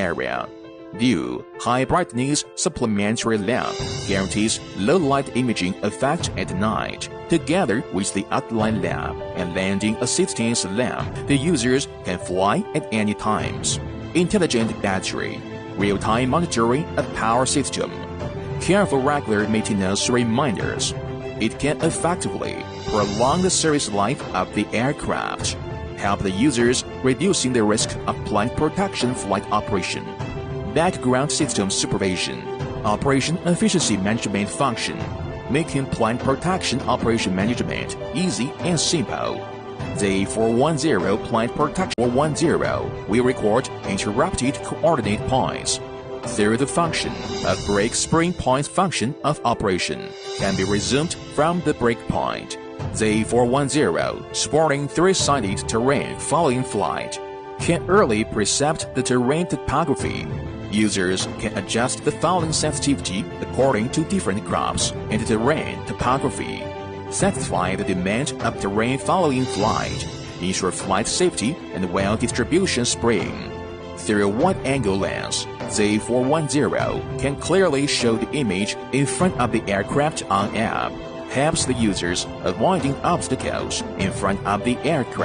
area. View high brightness supplementary lamp guarantees low light imaging effect at night. Together with the outline lamp and landing assistance lamp, the users can fly at any times. Intelligent battery, real-time monitoring of power system, care for regular maintenance reminders. It can effectively prolong the service life of the aircraft, help the users reducing the risk of plant protection flight operation. Background system supervision, operation efficiency management function, making plant protection operation management easy and simple. The 410 plant protection 410 will record interrupted coordinate points. Through the function of break spring point function of operation can be resumed from the break point. The 410 supporting three-sided terrain following flight can early percept the terrain topography. Users can adjust the fouling sensitivity according to different crops and terrain topography, satisfy the demand of terrain following flight, ensure flight safety and well-distribution spring. Through a wide-angle lens, the 410 can clearly show the image in front of the aircraft on app, helps the users avoiding obstacles in front of the aircraft.